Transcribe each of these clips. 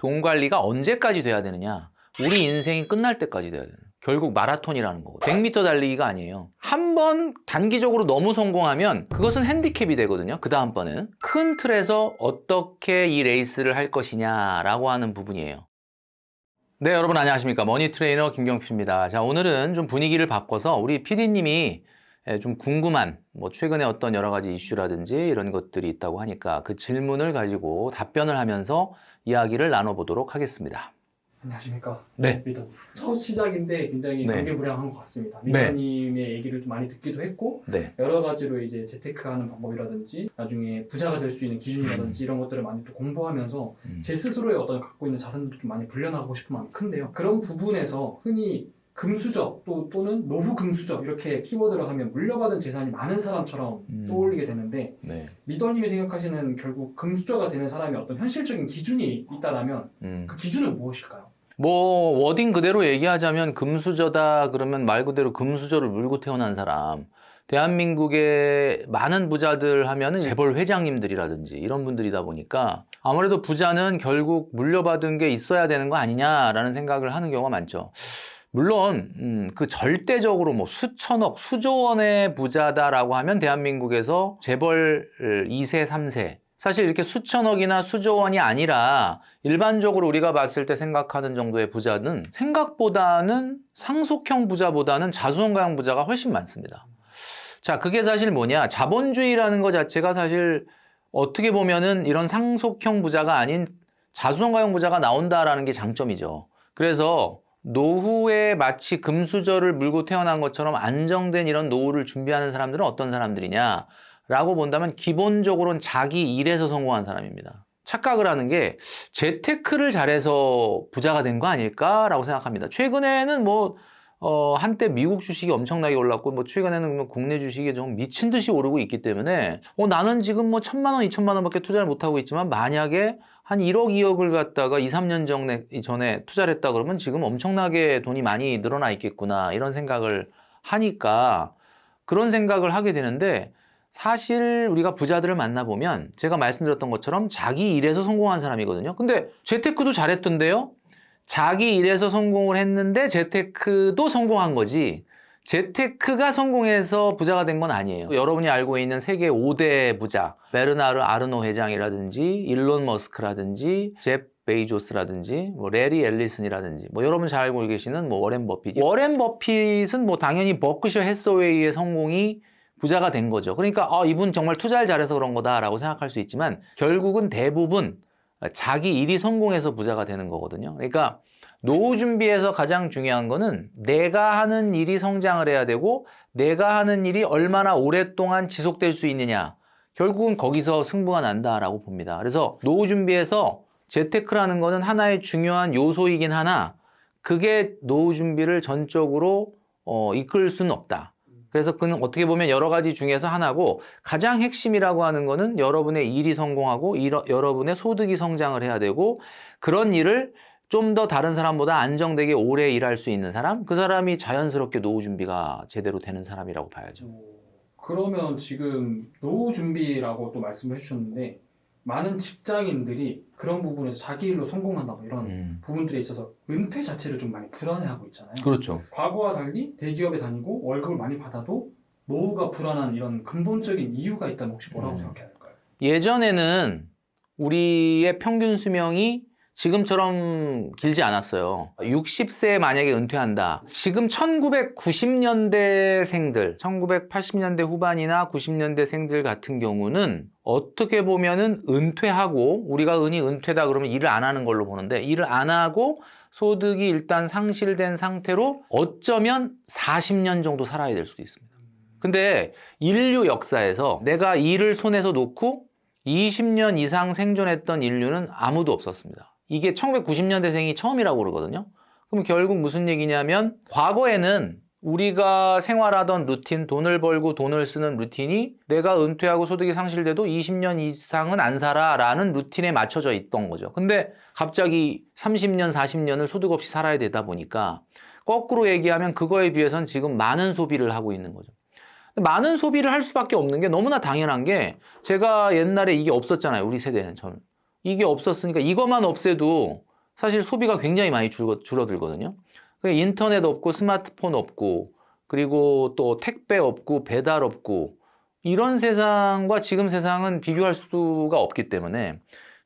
돈 관리가 언제까지 돼야 되느냐? 우리 인생이 끝날 때까지 돼야 되는. 결국 마라톤이라는 거고 100m 달리기가 아니에요. 한 번 단기적으로 너무 성공하면 그것은 핸디캡이 되거든요. 그 다음번에는 큰 틀에서 어떻게 이 레이스를 할 것이냐라고 하는 부분이에요. 네, 여러분 안녕하십니까? 머니 트레이너 김경필입니다. 자, 오늘은 좀 분위기를 바꿔서 우리 PD님이 좀 궁금한 최근에 어떤 여러 가지 이슈라든지 이런 것들이 있다고 하니까 그 질문을 가지고 답변을 하면서 이야기를 나눠보도록 하겠습니다. 안녕하십니까. 네. 미더. 첫 시작인데 굉장히 네. 관계부량한 것 같습니다. 네. 미더님의 얘기를 좀 많이 듣기도 했고, 네. 여러 가지로 이제 재테크하는 방법이라든지, 나중에 부자가 될 수 있는 기준이라든지 이런 것들을 많이 또 공부하면서 제 스스로의 어떤 갖고 있는 자산도 좀 많이 불려나가고 싶은 마음이 큰데요. 그런 부분에서 흔히 금수저 또는 노후 금수저 이렇게 키워드를 하면 물려받은 재산이 많은 사람처럼 떠올리게 되는데 네. 미더님이 생각하시는 결국 금수저가 되는 사람의 어떤 현실적인 기준이 있다라면 그 기준은 무엇일까요? 워딩 그대로 얘기하자면 금수저다 그러면 말 그대로 금수저를 물고 태어난 사람. 대한민국의 많은 부자들 하면은 재벌 회장님들이라든지 이런 분들이다 보니까 아무래도 부자는 결국 물려받은 게 있어야 되는 거 아니냐라는 생각을 하는 경우가 많죠. 물론 그 절대적으로 수천억, 수조 원의 부자다라고 하면 대한민국에서 재벌 2세, 3세 사실 이렇게 수천억이나 수조 원이 아니라 일반적으로 우리가 봤을 때 생각하는 정도의 부자는 생각보다는 상속형 부자보다는 자수성가형 부자가 훨씬 많습니다. 자, 그게 사실 뭐냐? 자본주의라는 것 자체가 사실 어떻게 보면은 이런 상속형 부자가 아닌 자수성가형 부자가 나온다라는 게 장점이죠. 그래서 노후에 마치 금수저를 물고 태어난 것처럼 안정된 이런 노후를 준비하는 사람들은 어떤 사람들이냐? 라고 본다면 기본적으로는 자기 일에서 성공한 사람입니다. 착각을 하는 게 재테크를 잘해서 부자가 된 거 아닐까라고 생각합니다. 최근에는 한때 미국 주식이 엄청나게 올랐고 최근에는 국내 주식이 좀 미친 듯이 오르고 있기 때문에 나는 지금 1,000만 원, 2,000만 원밖에 투자를 못 하고 있지만 만약에 한 1억, 2억을 갖다가 2, 3년 전에 투자를 했다 그러면 지금 엄청나게 돈이 많이 늘어나 있겠구나 이런 생각을 하니까 그런 생각을 하게 되는데 사실 우리가 부자들을 만나보면 제가 말씀드렸던 것처럼 자기 일에서 성공한 사람이거든요. 근데 재테크도 잘했던데요. 자기 일에서 성공을 했는데 재테크도 성공한 거지 재테크가 성공해서 부자가 된 건 아니에요. 여러분이 알고 있는 세계 5대 부자 베르나르 아르노 회장이라든지 일론 머스크라든지 제프 베이조스라든지 레리 앨리슨이라든지 여러분 잘 알고 계시는 워렌 버핏. 워렌 버핏은 당연히 버크셔 해서웨이의 성공이 부자가 된 거죠. 그러니까 이분 정말 투자를 잘해서 그런 거다라고 생각할 수 있지만 결국은 대부분 자기 일이 성공해서 부자가 되는 거거든요. 그러니까 노후 준비에서 가장 중요한 거는 내가 하는 일이 성장을 해야 되고 내가 하는 일이 얼마나 오랫동안 지속될 수 있느냐. 결국은 거기서 승부가 난다라고 봅니다. 그래서 노후 준비에서 재테크라는 거는 하나의 중요한 요소이긴 하나 그게 노후 준비를 전적으로 이끌 수는 없다. 그래서 그는 어떻게 보면 여러 가지 중에서 하나고 가장 핵심이라고 하는 거는 여러분의 일이 성공하고 여러분의 소득이 성장을 해야 되고 그런 일을 좀 더 다른 사람보다 안정되게 오래 일할 수 있는 사람, 그 사람이 자연스럽게 노후 준비가 제대로 되는 사람이라고 봐야죠. 그러면 지금 노후 준비라고 또 말씀을 해주셨는데 많은 직장인들이 그런 부분에서 자기 일로 성공한다고 이런 부분들에 있어서 은퇴 자체를 좀 많이 불안해하고 있잖아요. 그렇죠. 과거와 달리 대기업에 다니고 월급을 많이 받아도 노후가 불안한 이런 근본적인 이유가 있다면 혹시 뭐라고 생각해야 할까요? 예전에는 우리의 평균 수명이 지금처럼 길지 않았어요. 60세에 만약에 은퇴한다. 지금 1990년대생들, 1980년대 후반이나 90년대생들 같은 경우는 어떻게 보면은 은퇴하고 우리가 흔히 은퇴다 그러면 일을 안 하는 걸로 보는데 일을 안 하고 소득이 일단 상실된 상태로 어쩌면 40년 정도 살아야 될 수도 있습니다. 근데 인류 역사에서 내가 일을 손에서 놓고 20년 이상 생존했던 인류는 아무도 없었습니다. 이게 1990년대생이 처음이라고 그러거든요. 그럼 결국 무슨 얘기냐면 과거에는 우리가 생활하던 루틴, 돈을 벌고 돈을 쓰는 루틴이 내가 은퇴하고 소득이 상실돼도 20년 이상은 안 살아라는 루틴에 맞춰져 있던 거죠. 근데 갑자기 30년, 40년을 소득 없이 살아야 되다 보니까 거꾸로 얘기하면 그거에 비해서는 지금 많은 소비를 하고 있는 거죠. 많은 소비를 할 수밖에 없는 게 너무나 당연한 게 제가 옛날에 이게 없었잖아요. 우리 세대는. 저는. 이게 없었으니까 이것만 없애도 사실 소비가 굉장히 많이 줄어들거든요. 인터넷 없고 스마트폰 없고 그리고 또 택배 없고 배달 없고 이런 세상과 지금 세상은 비교할 수가 없기 때문에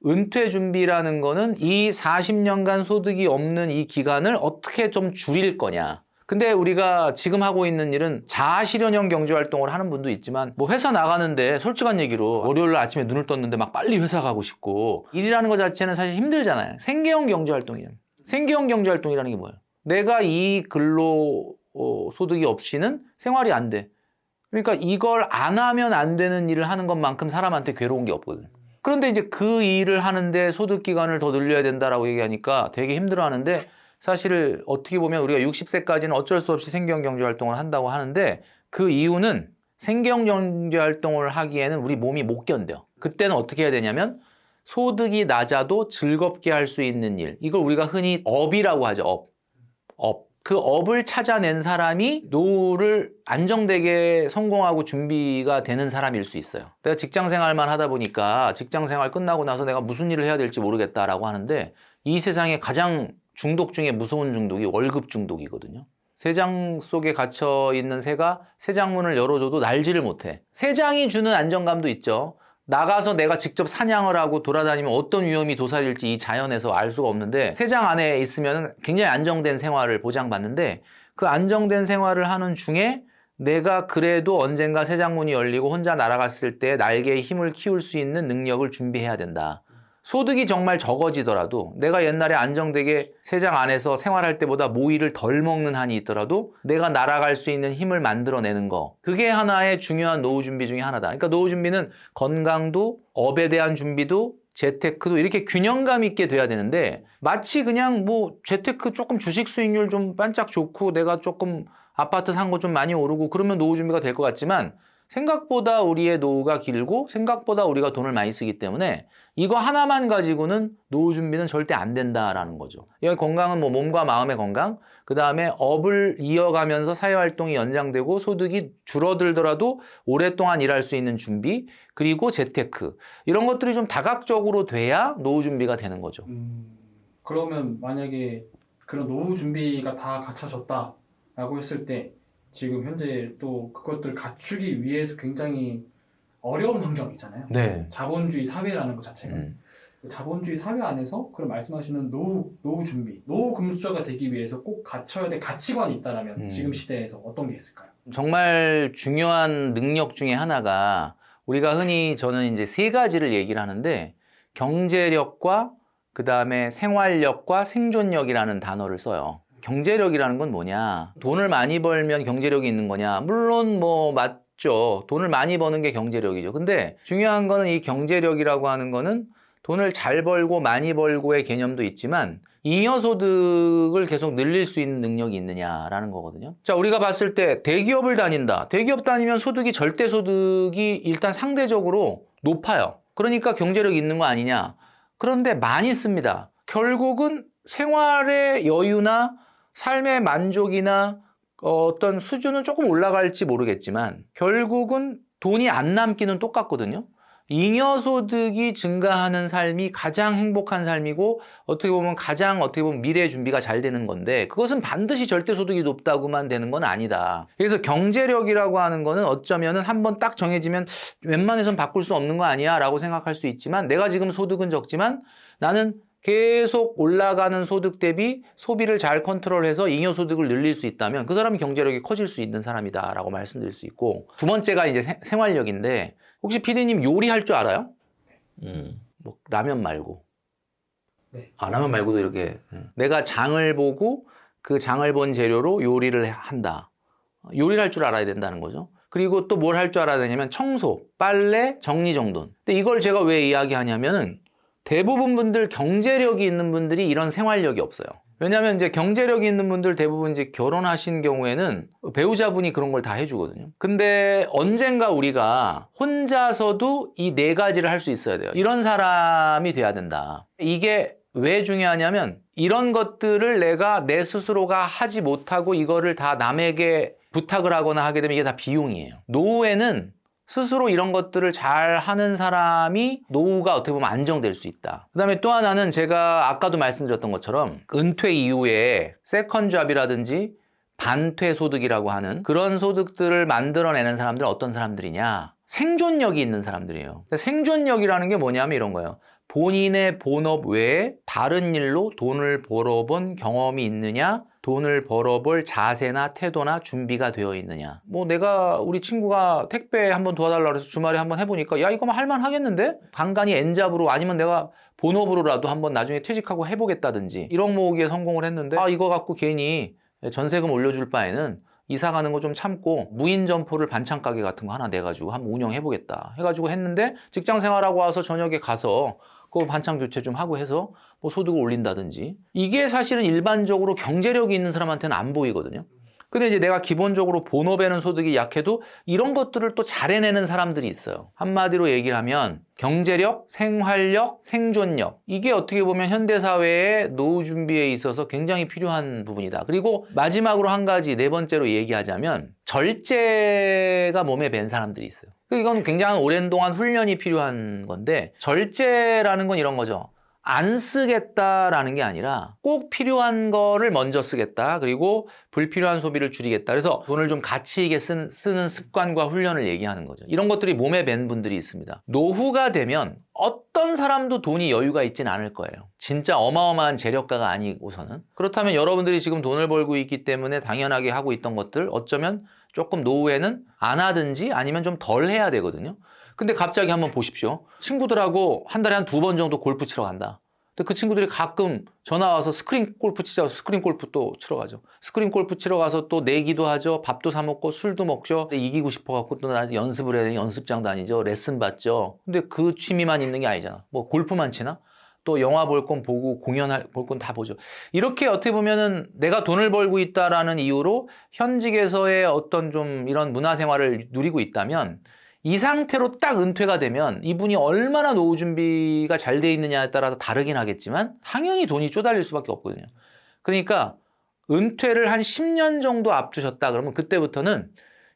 은퇴 준비라는 거는 이 40년간 소득이 없는 이 기간을 어떻게 좀 줄일 거냐. 근데 우리가 지금 하고 있는 일은 자아실현형 경제활동을 하는 분도 있지만 뭐 회사 나가는데 솔직한 얘기로 월요일 아침에 눈을 떴는데 막 빨리 회사 가고 싶고 일이라는 것 자체는 사실 힘들잖아요. 생계형 경제활동이에요. 생계형 경제활동이라는 게 뭐예요? 내가 이 근로 소득이 없이는 생활이 안 돼. 그러니까 이걸 안 하면 안 되는 일을 하는 것만큼 사람한테 괴로운 게 없거든. 그런데 이제 그 일을 하는데 소득 기간을 더 늘려야 된다라고 얘기하니까 되게 힘들어하는데 사실 어떻게 보면 우리가 60세까지는 어쩔 수 없이 생계형 경제활동을 한다고 하는데 그 이유는 생계형 경제활동을 하기에는 우리 몸이 못 견뎌. 그때는 어떻게 해야 되냐면 소득이 낮아도 즐겁게 할 수 있는 일. 이걸 우리가 흔히 업이라고 하죠. 업. 그 업을 찾아낸 사람이 노후를 안정되게 성공하고 준비가 되는 사람일 수 있어요. 내가 직장 생활만 하다 보니까 직장 생활 끝나고 나서 내가 무슨 일을 해야 될지 모르겠다라고 하는데 이 세상에 가장 중독 중에 무서운 중독이 월급 중독이거든요. 새장 속에 갇혀 있는 새가 새장문을 열어줘도 날지를 못해. 새장이 주는 안정감도 있죠. 나가서 내가 직접 사냥을 하고 돌아다니면 어떤 위험이 도사릴지 이 자연에서 알 수가 없는데 새장 안에 있으면 굉장히 안정된 생활을 보장받는데 그 안정된 생활을 하는 중에 내가 그래도 언젠가 새장문이 열리고 혼자 날아갔을 때 날개의 힘을 키울 수 있는 능력을 준비해야 된다. 소득이 정말 적어지더라도 내가 옛날에 안정되게 새장 안에서 생활할 때보다 모이를 덜 먹는 한이 있더라도 내가 날아갈 수 있는 힘을 만들어내는 거. 그게 하나의 중요한 노후 준비 중에 하나다. 그러니까 노후 준비는 건강도 업에 대한 준비도 재테크도 이렇게 균형감 있게 돼야 되는데 마치 그냥 뭐 재테크 조금 주식 수익률 좀 반짝 좋고 내가 조금 아파트 산 거 좀 많이 오르고 그러면 노후 준비가 될 것 같지만 생각보다 우리의 노후가 길고 생각보다 우리가 돈을 많이 쓰기 때문에 이거 하나만 가지고는 노후 준비는 절대 안 된다라는 거죠. 여기 건강은 뭐 몸과 마음의 건강, 그 다음에 업을 이어가면서 사회활동이 연장되고 소득이 줄어들더라도 오랫동안 일할 수 있는 준비, 그리고 재테크 이런 것들이 좀 다각적으로 돼야 노후 준비가 되는 거죠. 그러면 만약에 그런 노후 준비가 다 갖춰졌다라고 했을 때 지금 현재 또 그것들을 갖추기 위해서 굉장히 어려운 환경이잖아요. 네. 자본주의 사회라는 것 자체가. 자본주의 사회 안에서 그런 말씀하시는 노후 준비, 노후 금수저가 되기 위해서 꼭 갖춰야 될 가치관이 있다라면 지금 시대에서 어떤 게 있을까요? 정말 중요한 능력 중에 하나가 우리가 흔히 저는 이제 세 가지를 얘기를 하는데 경제력과 그 다음에 생활력과 생존력이라는 단어를 써요. 경제력이라는 건 뭐냐? 돈을 많이 벌면 경제력이 있는 거냐? 물론 뭐 맞죠. 돈을 많이 버는 게 경제력이죠. 근데 중요한 거는 이 경제력이라고 하는 거는 돈을 잘 벌고 많이 벌고의 개념도 있지만 잉여소득을 계속 늘릴 수 있는 능력이 있느냐라는 거거든요. 자, 우리가 봤을 때 대기업을 다닌다. 대기업 다니면 소득이 절대 소득이 일단 상대적으로 높아요. 그러니까 경제력이 있는 거 아니냐. 그런데 많이 씁니다. 결국은 생활의 여유나 삶의 만족이나 어떤 수준은 조금 올라갈지 모르겠지만 결국은 돈이 안 남기는 똑같거든요. 잉여소득이 증가하는 삶이 가장 행복한 삶이고 어떻게 보면 미래 준비가 잘 되는 건데 그것은 반드시 절대소득이 높다고만 되는 건 아니다. 그래서 경제력이라고 하는 거는 어쩌면은 한번 딱 정해지면 웬만해선 바꿀 수 없는 거 아니야 라고 생각할 수 있지만 내가 지금 소득은 적지만 나는 계속 올라가는 소득 대비 소비를 잘 컨트롤해서 잉여소득을 늘릴 수 있다면 그 사람이 경제력이 커질 수 있는 사람이다 라고 말씀드릴 수 있고 두 번째가 이제 생활력인데 혹시 PD님 요리할 줄 알아요? 뭐 라면 말고. 네. 라면 말고도 이렇게 내가 장을 보고 그 장을 본 재료로 요리를 한다. 요리를 할 줄 알아야 된다는 거죠. 그리고 또 뭘 할 줄 알아야 되냐면 청소, 빨래, 정리정돈. 근데 이걸 제가 왜 이야기하냐면은 대부분 분들 경제력이 있는 분들이 이런 생활력이 없어요. 왜냐하면 이제 경제력이 있는 분들 대부분 이제 결혼하신 경우에는 배우자분이 그런 걸 다 해주거든요. 근데 언젠가 우리가 혼자서도 이 네 가지를 할 수 있어야 돼요. 이런 사람이 돼야 된다. 이게 왜 중요하냐면 이런 것들을 내가 내 스스로가 하지 못하고 이거를 다 남에게 부탁을 하거나 하게 되면 이게 다 비용이에요. 노후에는 스스로 이런 것들을 잘 하는 사람이 노후가 어떻게 보면 안정될 수 있다. 그 다음에 또 하나는 제가 아까도 말씀드렸던 것처럼 은퇴 이후에 세컨잡이라든지 반퇴 소득이라고 하는 그런 소득들을 만들어내는 사람들은 어떤 사람들이냐? 생존력이 있는 사람들이에요. 생존력이라는 게 뭐냐면 이런 거예요. 본인의 본업 외에 다른 일로 돈을 벌어본 경험이 있느냐, 돈을 벌어볼 자세나 태도나 준비가 되어 있느냐. 뭐 내가 우리 친구가 택배 한번 도와달라고 해서 주말에 한번 해보니까 야 이거만 할만 하겠는데? 간간히 N잡으로 아니면 내가 본업으로라도 한번 나중에 퇴직하고 해보겠다든지 1억 모으기에 성공을 했는데 아 이거 갖고 괜히 전세금 올려줄 바에는 이사 가는 거 좀 참고 무인 점포를 반찬 가게 같은 거 하나 내가지고 한번 운영해보겠다 해가지고 했는데 직장 생활하고 와서 저녁에 가서 그 반찬 교체 좀 하고 해서 뭐 소득을 올린다든지 이게 사실은 일반적으로 경제력이 있는 사람한테는 안 보이거든요. 근데 이제 내가 기본적으로 본업에는 소득이 약해도 이런 것들을 또 잘 해내는 사람들이 있어요. 한마디로 얘기를 하면 경제력, 생활력, 생존력 이게 어떻게 보면 현대사회의 노후 준비에 있어서 굉장히 필요한 부분이다. 그리고 마지막으로 한 가지 네 번째로 얘기하자면 절제가 몸에 밴 사람들이 있어요. 이건 굉장히 오랜 동안 훈련이 필요한 건데 절제라는 건 이런 거죠. 안 쓰겠다라는 게 아니라 꼭 필요한 거를 먼저 쓰겠다. 그리고 불필요한 소비를 줄이겠다. 그래서 돈을 좀 가치 있게 쓰는 습관과 훈련을 얘기하는 거죠. 이런 것들이 몸에 밴 분들이 있습니다. 노후가 되면 어떤 사람도 돈이 여유가 있진 않을 거예요. 진짜 어마어마한 재력가가 아니고서는. 그렇다면 여러분들이 지금 돈을 벌고 있기 때문에 당연하게 하고 있던 것들 어쩌면 조금 노후에는 안 하든지 아니면 좀 덜 해야 되거든요. 근데 갑자기 한번 보십시오. 친구들하고 한 달에 한 2번 정도 골프 치러 간다. 근데 그 친구들이 가끔 전화 와서 스크린 골프 치자고 스크린 골프 또 치러 가죠. 스크린 골프 치러 가서 또 내기도 하죠. 밥도 사 먹고 술도 먹죠. 근데 이기고 싶어갖고 또 연습을 해야 되는 연습장 다니죠. 레슨 받죠. 근데 그 취미만 있는 게 아니잖아. 뭐 골프만 치나? 또 영화 볼 건 보고 볼 건 다 보죠. 이렇게 어떻게 보면은 내가 돈을 벌고 있다라는 이유로 현직에서의 어떤 좀 이런 문화 생활을 누리고 있다면 이 상태로 딱 은퇴가 되면 이분이 얼마나 노후 준비가 잘 돼 있느냐에 따라서 다르긴 하겠지만 당연히 돈이 쪼달릴 수밖에 없거든요. 그러니까 은퇴를 한 10년 정도 앞두셨다 그러면 그때부터는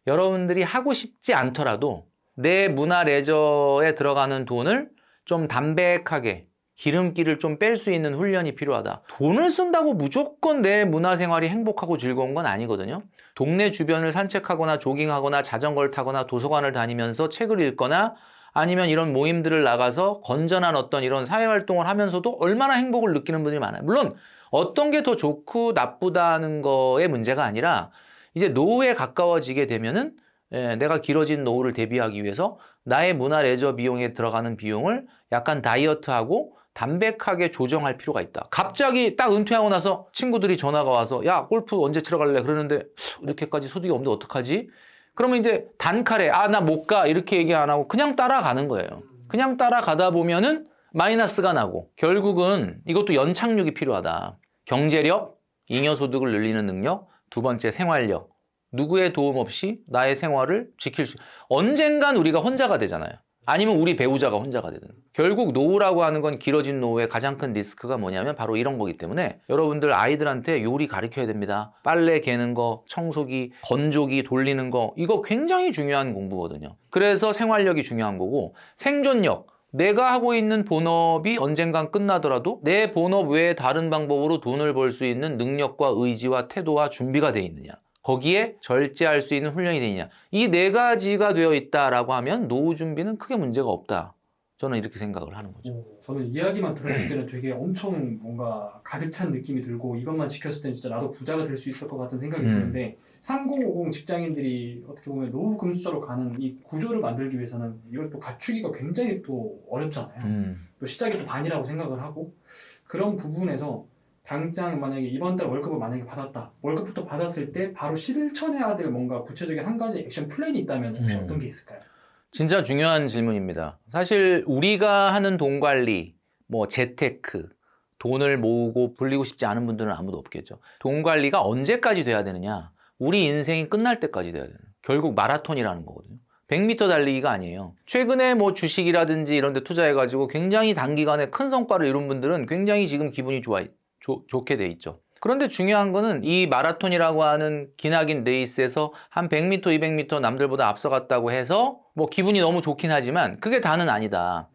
여러분들이 하고 싶지 않더라도 내 문화 레저에 들어가는 돈을 좀 담백하게 기름기를 좀 뺄 수 있는 훈련이 필요하다. 돈을 쓴다고 무조건 내 문화생활이 행복하고 즐거운 건 아니거든요. 동네 주변을 산책하거나 조깅하거나 자전거를 타거나 도서관을 다니면서 책을 읽거나 아니면 이런 모임들을 나가서 건전한 어떤 이런 사회활동을 하면서도 얼마나 행복을 느끼는 분들이 많아요. 물론 어떤 게 더 좋고 나쁘다는 거의 문제가 아니라 이제 노후에 가까워지게 되면은 내가 길어진 노후를 대비하기 위해서 나의 문화 레저 비용에 들어가는 비용을 약간 다이어트하고 담백하게 조정할 필요가 있다. 갑자기 딱 은퇴하고 나서 친구들이 전화가 와서 야 골프 언제 치러 갈래? 그러는데 이렇게까지 소득이 없는데 어떡하지? 그러면 이제 단칼에 나 못 가 이렇게 얘기 안 하고 그냥 따라가는 거예요. 그냥 따라가다 보면은 마이너스가 나고 결국은 이것도 연착륙이 필요하다. 경제력, 잉여소득을 늘리는 능력, 두 번째 생활력. 누구의 도움 없이 나의 생활을 지킬 수 언젠간 우리가 혼자가 되잖아요. 아니면 우리 배우자가 혼자가 되든. 결국 노후라고 하는 건 길어진 노후의 가장 큰 리스크가 뭐냐면 바로 이런 거기 때문에 여러분들 아이들한테 요리 가르쳐야 됩니다. 빨래 개는 거, 청소기, 건조기 돌리는 거 이거 굉장히 중요한 공부거든요. 그래서 생활력이 중요한 거고 생존력. 내가 하고 있는 본업이 언젠간 끝나더라도 내 본업 외에 다른 방법으로 돈을 벌 수 있는 능력과 의지와 태도와 준비가 돼 있느냐. 거기에 절제할 수 있는 훈련이 되느냐. 이 네 가지가 되어 있다라고 하면 노후 준비는 크게 문제가 없다. 저는 이렇게 생각을 하는 거죠. 저는 이야기만 들었을 때는 되게 엄청 뭔가 가득 찬 느낌이 들고 이것만 지켰을 때는 진짜 나도 부자가 될 수 있을 것 같은 생각이 드는데 3050 직장인들이 어떻게 보면 노후 금수저로 가는 이 구조를 만들기 위해서는 이걸 또 갖추기가 굉장히 또 어렵잖아요. 또 시작이 또 반이라고 생각을 하고 그런 부분에서 당장 만약에 이번 달 월급을 만약에 받았다. 월급부터 받았을 때 바로 실천해야 될 뭔가 구체적인 한 가지 액션 플랜이 있다면 혹시 어떤 게 있을까요? 진짜 중요한 질문입니다. 사실 우리가 하는 돈 관리, 뭐 재테크, 돈을 모으고 불리고 싶지 않은 분들은 아무도 없겠죠. 돈 관리가 언제까지 돼야 되느냐? 우리 인생이 끝날 때까지 돼야 되는. 결국 마라톤이라는 거거든요. 100m 달리기가 아니에요. 최근에 뭐 주식이라든지 이런 데 투자해가지고 굉장히 단기간에 큰 성과를 이룬 분들은 굉장히 지금 기분이 좋게 돼 있죠. 그런데 중요한 거는 이 마라톤이라고 하는 기나긴 레이스에서 한 100m, 200m 남들보다 앞서갔다고 해서 뭐 기분이 너무 좋긴 하지만 그게 다는 아니다.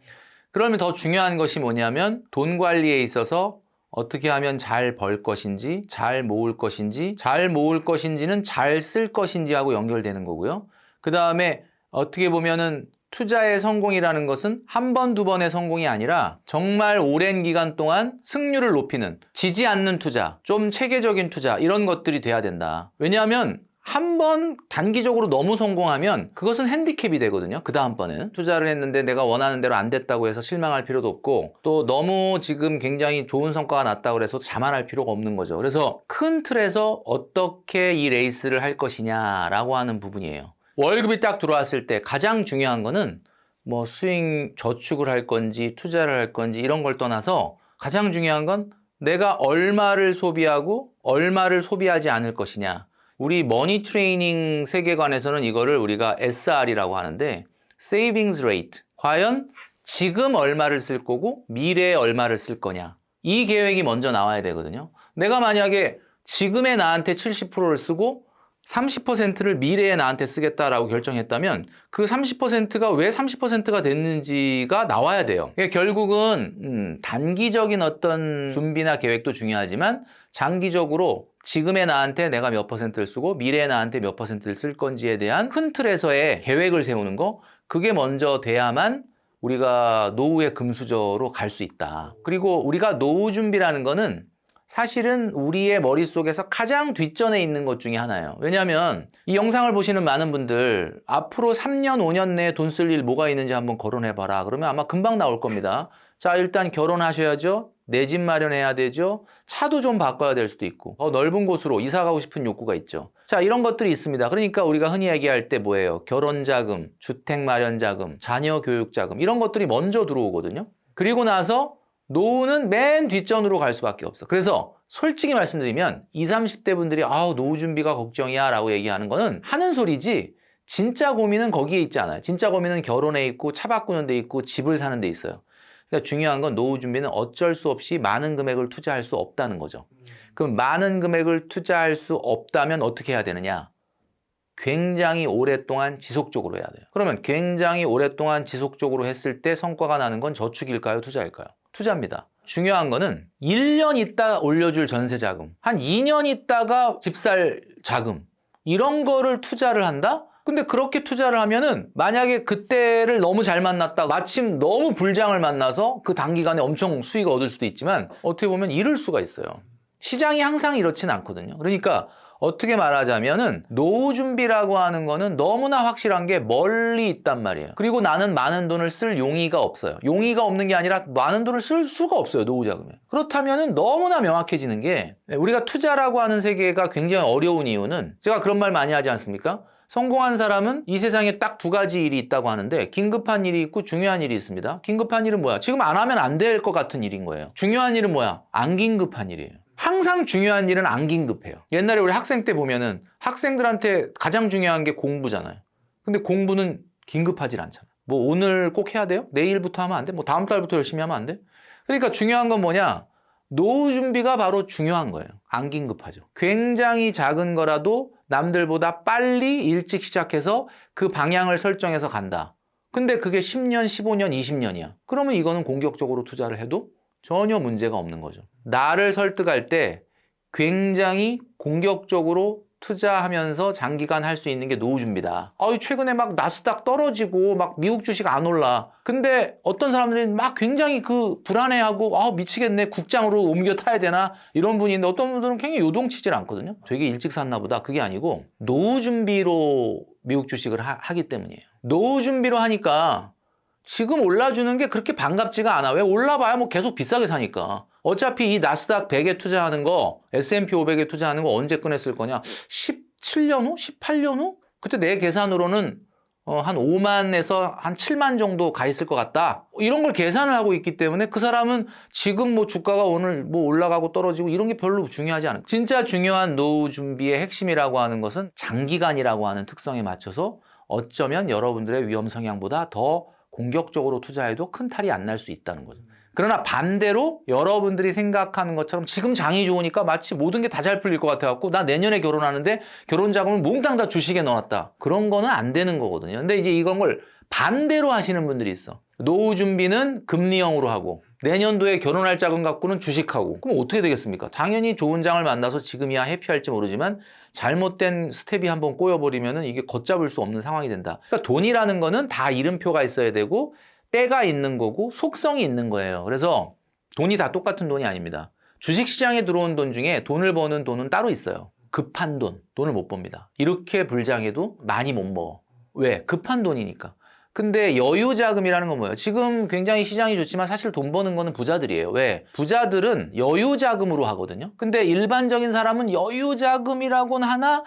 그러면 더 중요한 것이 뭐냐면 돈 관리에 있어서 어떻게 하면 잘 벌 것인지, 잘 모을 것인지, 잘 모을 것인지는 잘 쓸 것인지하고 연결되는 거고요. 그 다음에 어떻게 보면은 투자의 성공이라는 것은 한 번, 두 번의 성공이 아니라 정말 오랜 기간 동안 승률을 높이는, 지지 않는 투자, 좀 체계적인 투자, 이런 것들이 돼야 된다. 왜냐하면 한 번 단기적으로 너무 성공하면 그것은 핸디캡이 되거든요. 그 다음번에는 투자를 했는데 내가 원하는 대로 안 됐다고 해서 실망할 필요도 없고, 또 너무 지금 굉장히 좋은 성과가 났다고 해서 자만할 필요가 없는 거죠. 그래서 큰 틀에서 어떻게 이 레이스를 할 것이냐라고 하는 부분이에요. 월급이 딱 들어왔을 때 가장 중요한 거는 뭐 수익 저축을 할 건지 투자를 할 건지 이런 걸 떠나서 가장 중요한 건 내가 얼마를 소비하고 얼마를 소비하지 않을 것이냐. 우리 머니 트레이닝 세계관에서는 이거를 우리가 SR이라고 하는데 Savings Rate. 과연 지금 얼마를 쓸 거고 미래에 얼마를 쓸 거냐. 이 계획이 먼저 나와야 되거든요. 내가 만약에 지금의 나한테 70%를 쓰고 30%를 미래에 나한테 쓰겠다라고 결정했다면 그 30%가 왜 30%가 됐는지가 나와야 돼요. 그러니까 결국은 단기적인 어떤 준비나 계획도 중요하지만 장기적으로 지금의 나한테 내가 몇 퍼센트를 쓰고 미래의 나한테 몇 퍼센트를 쓸 건지에 대한 큰 틀에서의 계획을 세우는 거, 그게 먼저 돼야만 우리가 노후의 금수저로 갈 수 있다. 그리고 우리가 노후 준비라는 거는 사실은 우리의 머릿속에서 가장 뒷전에 있는 것 중에 하나예요. 왜냐하면 이 영상을 보시는 많은 분들 앞으로 3년, 5년 내에 돈 쓸 일 뭐가 있는지 한번 거론해봐라. 그러면 아마 금방 나올 겁니다. 자, 일단 결혼하셔야죠. 내 집 마련해야 되죠. 차도 좀 바꿔야 될 수도 있고 더 넓은 곳으로 이사 가고 싶은 욕구가 있죠. 자, 이런 것들이 있습니다. 그러니까 우리가 흔히 얘기할 때 뭐예요? 결혼자금, 주택마련자금, 자녀교육자금 이런 것들이 먼저 들어오거든요. 그리고 나서 노후는 맨 뒷전으로 갈 수밖에 없어. 그래서 솔직히 말씀드리면 20, 30대 분들이 아우 노후 준비가 걱정이야 라고 얘기하는 거는 하는 소리지, 진짜 고민은 거기에 있지 않아요. 진짜 고민은 결혼에 있고 차 바꾸는 데 있고 집을 사는 데 있어요. 그러니까 중요한 건 노후 준비는 어쩔 수 없이 많은 금액을 투자할 수 없다는 거죠. 그럼 많은 금액을 투자할 수 없다면 어떻게 해야 되느냐? 굉장히 오랫동안 지속적으로 해야 돼요. 그러면 굉장히 오랫동안 지속적으로 했을 때 성과가 나는 건 저축일까요? 투자일까요? 투자입니다. 중요한 거는 1년 있다 올려줄 전세자금, 한 2년 있다가 집 살 자금, 이런 거를 투자를 한다? 근데 그렇게 투자를 하면은 만약에 그때를 너무 잘 만났다, 마침 너무 불장을 만나서 그 단기간에 엄청 수익을 얻을 수도 있지만 어떻게 보면 잃을 수가 있어요. 시장이 항상 이렇진 않거든요. 그러니까 어떻게 말하자면은 노후 준비라고 하는 거는 너무나 확실한 게 멀리 있단 말이에요. 그리고 나는 많은 돈을 쓸 용의가 없어요. 용의가 없는 게 아니라 많은 돈을 쓸 수가 없어요, 노후 자금에. 그렇다면은 너무나 명확해지는 게 우리가 투자라고 하는 세계가 굉장히 어려운 이유는, 제가 그런 말 많이 하지 않습니까? 성공한 사람은 이 세상에 딱 두 가지 일이 있다고 하는데 긴급한 일이 있고 중요한 일이 있습니다. 긴급한 일은 뭐야? 지금 안 하면 안 될 것 같은 일인 거예요. 중요한 일은 뭐야? 안 긴급한 일이에요. 항상 중요한 일은 안 긴급해요. 옛날에 우리 학생 때 보면은 학생들한테 가장 중요한 게 공부잖아요. 근데 공부는 긴급하질 않잖아요. 뭐 오늘 꼭 해야 돼요? 내일부터 하면 안 돼? 뭐 다음 달부터 열심히 하면 안 돼? 그러니까 중요한 건 뭐냐? 노후 준비가 바로 중요한 거예요. 안 긴급하죠. 굉장히 작은 거라도 남들보다 빨리 일찍 시작해서 그 방향을 설정해서 간다. 근데 그게 10년, 15년, 20년이야. 그러면 이거는 공격적으로 투자를 해도 전혀 문제가 없는 거죠. 나를 설득할 때 굉장히 공격적으로 투자하면서 장기간 할 수 있는 게 노후 준비다. 최근에 막 나스닥 떨어지고 막 미국 주식 안 올라. 근데 어떤 사람들은 막 굉장히 그 불안해하고 미치겠네, 국장으로 옮겨 타야 되나 이런 분이 있는데, 어떤 분들은 굉장히 요동치질 않거든요. 되게 일찍 샀나 보다. 그게 아니고 노후 준비로 미국 주식을 하기 때문이에요. 노후 준비로 하니까 지금 올라주는 게 그렇게 반갑지가 않아. 왜? 올라봐야 뭐 계속 비싸게 사니까. 어차피 이 나스닥 100에 투자하는 거, S&P 500에 투자하는 거 언제 꺼냈을 거냐? 17년 후? 18년 후? 그때 내 계산으로는 한 5만에서 한 7만 정도 가 있을 것 같다. 이런 걸 계산을 하고 있기 때문에 그 사람은 지금 뭐 주가가 오늘 뭐 올라가고 떨어지고 이런 게 별로 중요하지 않아요. 진짜 중요한 노후 준비의 핵심이라고 하는 것은 장기간이라고 하는 특성에 맞춰서 어쩌면 여러분들의 위험 성향보다 더 공격적으로 투자해도 큰 탈이 안 날 수 있다는 거죠. 그러나 반대로 여러분들이 생각하는 것처럼 지금 장이 좋으니까 마치 모든 게 다 잘 풀릴 것 같아갖고 나 내년에 결혼하는데 결혼 자금을 몽땅 다 주식에 넣어놨다. 그런 거는 안 되는 거거든요. 근데 이제 이건 걸 반대로 하시는 분들이 있어. 노후 준비는 금리형으로 하고 내년도에 결혼할 자금 갖고는 주식하고. 그럼 어떻게 되겠습니까? 당연히 좋은 장을 만나서 지금이야 해피할지 모르지만 잘못된 스텝이 한번 꼬여버리면 이게 걷잡을 수 없는 상황이 된다. 그러니까 돈이라는 거는 다 이름표가 있어야 되고 때가 있는 거고 속성이 있는 거예요. 그래서 돈이 다 똑같은 돈이 아닙니다. 주식시장에 들어온 돈 중에 돈을 버는 돈은 따로 있어요. 급한 돈, 돈을 못 법니다. 이렇게 불장해도 많이 못 먹어. 왜? 급한 돈이니까. 근데 여유자금이라는 건 뭐예요? 지금 굉장히 시장이 좋지만 사실 돈 버는 거는 부자들이에요. 왜? 부자들은 여유자금으로 하거든요. 근데 일반적인 사람은 여유자금이라고는 하나,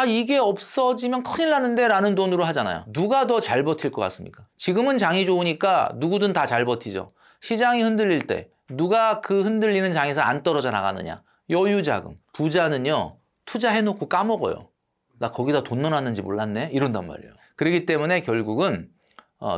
이게 없어지면 큰일 나는데 라는 돈으로 하잖아요. 누가 더 잘 버틸 것 같습니까? 지금은 장이 좋으니까 누구든 다 잘 버티죠. 시장이 흔들릴 때 누가 그 흔들리는 장에서 안 떨어져 나가느냐? 여유자금. 부자는요, 투자해놓고 까먹어요. 나 거기다 돈 넣어놨는지 몰랐네? 이런단 말이에요. 그렇기 때문에 결국은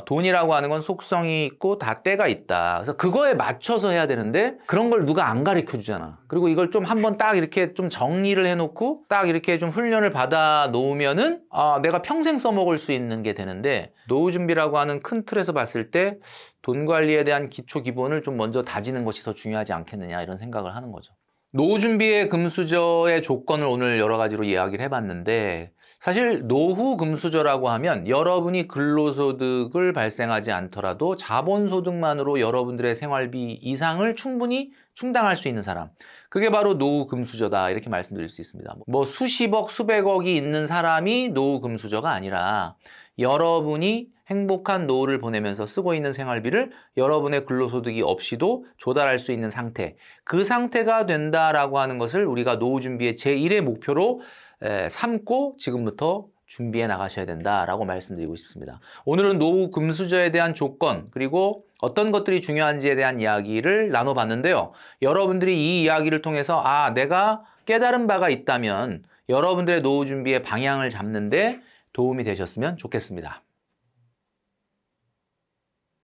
돈이라고 하는 건 속성이 있고 다 때가 있다. 그래서 그거에 맞춰서 해야 되는데 그런 걸 누가 안 가르쳐 주잖아. 그리고 이걸 좀 한번 딱 이렇게 좀 정리를 해놓고 딱 이렇게 좀 훈련을 받아 놓으면은 내가 평생 써먹을 수 있는 게 되는데 노후 준비라고 하는 큰 틀에서 봤을 때 돈 관리에 대한 기초 기본을 좀 먼저 다지는 것이 더 중요하지 않겠느냐 이런 생각을 하는 거죠. 노후 준비의 금수저의 조건을 오늘 여러 가지로 이야기를 해봤는데 사실 노후 금수저라고 하면 여러분이 근로소득을 발생하지 않더라도 자본소득만으로 여러분들의 생활비 이상을 충분히 충당할 수 있는 사람, 그게 바로 노후 금수저다 이렇게 말씀드릴 수 있습니다. 뭐 수십억 수백억이 있는 사람이 노후 금수저가 아니라 여러분이 행복한 노후를 보내면서 쓰고 있는 생활비를 여러분의 근로소득이 없이도 조달할 수 있는 상태, 그 상태가 된다라고 하는 것을 우리가 노후 준비의 제1의 목표로 삼고 지금부터 준비해 나가셔야 된다라고 말씀드리고 싶습니다. 오늘은 노후 금수저에 대한 조건 그리고 어떤 것들이 중요한지에 대한 이야기를 나눠봤는데요. 여러분들이 이 이야기를 통해서 내가 깨달은 바가 있다면 여러분들의 노후 준비의 방향을 잡는데 도움이 되셨으면 좋겠습니다.